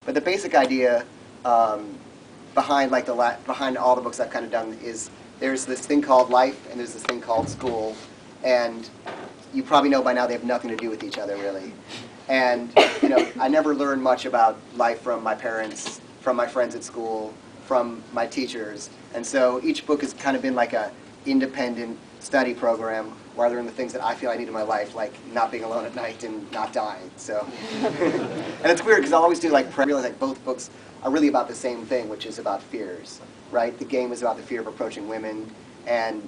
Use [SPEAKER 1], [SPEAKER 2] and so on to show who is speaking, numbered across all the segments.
[SPEAKER 1] But the basic idea behind behind all the books I've kind of done is there's this thing called life and there's this thing called school, and you probably know by now they have nothing to do with each other really. And I never learned much about life from my parents, from my friends at school, from my teachers, and so each book has kind of been like a independent study program where I learn the things that I feel I need in my life, like not being alone at night and not dying. So, and it's weird because I always do I realize like both books are really about the same thing, which is about fears, right? The Game is about the fear of approaching women, and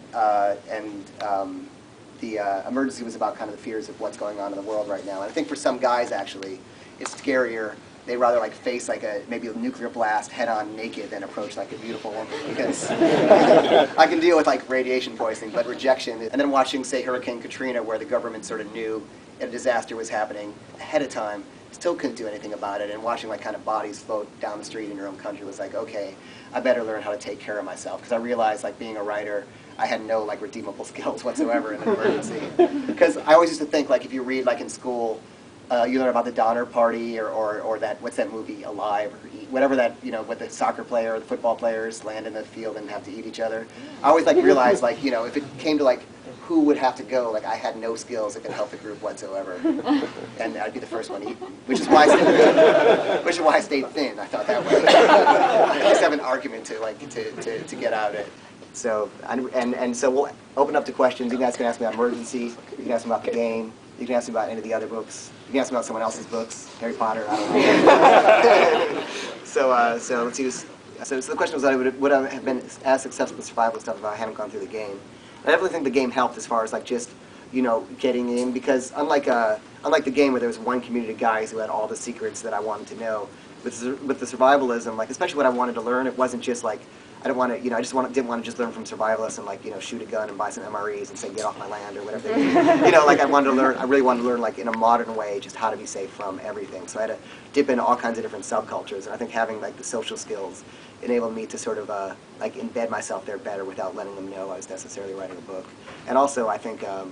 [SPEAKER 1] the Emergency was about kind of the fears of what's going on in the world right now. And I think for some guys actually, it's scarier. They rather face maybe a nuclear blast head-on naked than approach like a beautiful woman, because I can deal with radiation poisoning, but rejection. And then watching, say, Hurricane Katrina, where the government sort of knew a disaster was happening ahead of time, still couldn't do anything about it, and watching kind of bodies float down the street in your own country was like, okay, I better learn how to take care of myself, because I realized being a writer, I had no redeemable skills whatsoever in an emergency. Because I always used to think if you read in school, you learn about the Donner Party or that, what's that movie, Alive, or whatever that, with the soccer player or the football players land in the field and have to eat each other. I always realized if it came to who would have to go, I had no skills that could help the group whatsoever, and I'd be the first one eaten, which is why I stayed thin. I thought that way. I just have an argument to get out of it. So and so we'll open up to questions. You guys can ask me about Emergency. You can ask me about The Game. You can ask me about any of the other books. You can ask me about someone else's books, Harry Potter. I don't know. So let's use. So the question was, would I have been as successful with survival stuff if I hadn't gone through The Game? I definitely think The Game helped as far as just getting in, because unlike The Game where there was one community of guys who had all the secrets that I wanted to know, with the survivalism, especially what I wanted to learn, it wasn't just I didn't want to, didn't want to just learn from survivalists and shoot a gun and buy some MREs and say get off my land or whatever. I really wanted to learn in a modern way just how to be safe from everything. So I had to dip into all kinds of different subcultures, and I think having the social skills enabled me to sort of embed myself there better without letting them know I was necessarily writing a book. And also I think a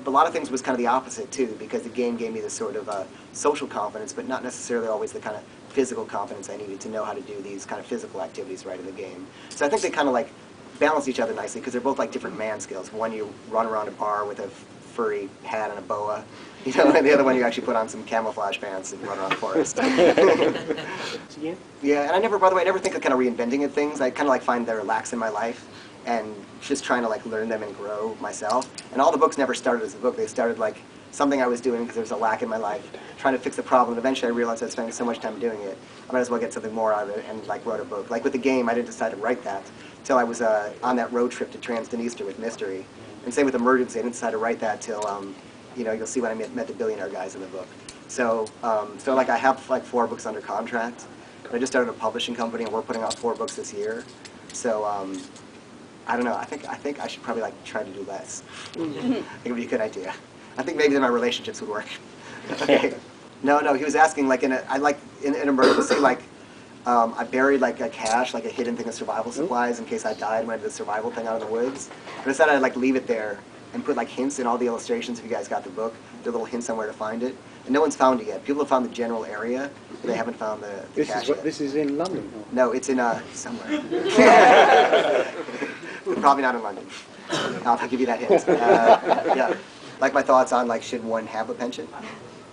[SPEAKER 1] lot of things was kind of the opposite too, because The Game gave me this sort of social confidence, but not necessarily always the kind of physical confidence I needed to know how to do these kind of physical activities right in The Game. So I think they kind of balance each other nicely, because they're both different man skills. One you run around a bar with a furry hat and a boa, and the other one you actually put on some camouflage pants and run around the forest. Yeah, and by the way, I never think of kind of reinventing things. I kind of find they're lacks in my life, and just trying to learn them and grow myself. And all the books never started as a book. They started something I was doing because there was a lack in my life, trying to fix the problem. And eventually I realized I was spending so much time doing it, I might as well get something more out of it, and wrote a book. With The Game, I didn't decide to write that until I was on that road trip to Transdniester with Mystery. And same with Emergency, I didn't decide to write that till, you'll see when I met the billionaire guys in the book. So, I have 4 books under contract. I just started a publishing company, and we're putting out 4 books this year. So, I don't know. I think I should probably try to do less. I think it would be a good idea. I think maybe then my relationships would work. Okay. No. He was asking in an emergency I buried a cache, a hidden thing of survival supplies in case I died when I did the survival thing out in the woods. But I said I'd leave it there and put hints in all the illustrations. If you guys got the book, there are little hints on where to find it. And no one's found it yet. People have found the general area, but they haven't found the cache yet.
[SPEAKER 2] This is in London?
[SPEAKER 1] No, it's in somewhere. Probably not in London. I'll give you that hint. Yeah. My thoughts on should one have a pension?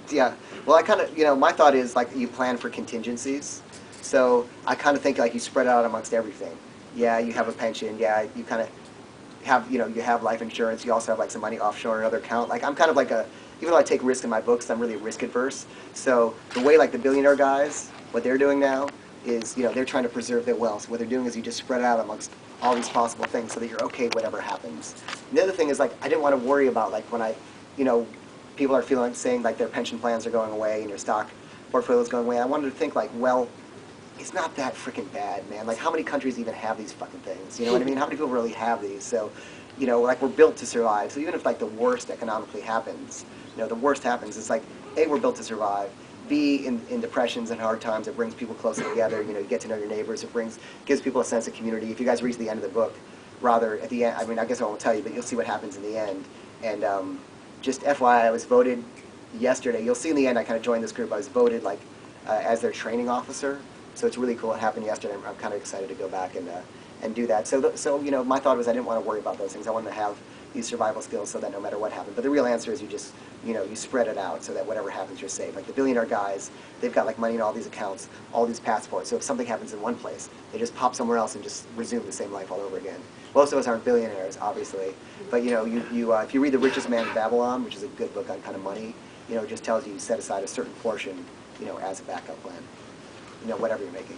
[SPEAKER 1] Yeah. Well, I kind of, my thought is you plan for contingencies. So I kind of think you spread out amongst everything. Yeah, you have a pension. Yeah, you kind of have, you have life insurance. You also have some money offshore in another account. I'm kind of even though I take risk in my books, I'm really risk adverse. So the way the billionaire guys, what they're doing now is, they're trying to preserve their wealth. So what they're doing is you just spread it out amongst all these possible things so that you're okay whatever happens. And the other thing is I didn't want to worry about when I, people are saying their pension plans are going away and your stock portfolio is going away. I wanted to think well, it's not that freaking bad, man. How many countries even have these fucking things? You know what I mean? How many people really have these? So, we're built to survive. So even if the worst economically happens, the worst happens, it's A, we're built to survive. B, in depressions and hard times, it brings people closer together. You get to know your neighbors. It gives people a sense of community. If you guys reach the end of the book, rather at the end, I guess I won't tell you, but you'll see what happens in the end. And just FYI, I was voted yesterday. You'll see in the end, I kind of joined this group. I was voted as their training officer. So it's really cool. It happened yesterday. I'm kind of excited to go back and do that. So you know, my thought was I didn't want to worry about those things. I wanted to have these survival skills so that no matter what happened. But the real answer is you just, you know, you spread it out so that whatever happens, you're safe. Like the billionaire guys, they've got like money in all these accounts, all these passports. So if something happens in one place, they just pop somewhere else and just resume the same life all over again. Most of us aren't billionaires, obviously. But you know, if you read The Richest Man in Babylon, which is a good book on kind of money, you know, it just tells you set aside a certain portion, you know, as a backup plan. You know, whatever you're making.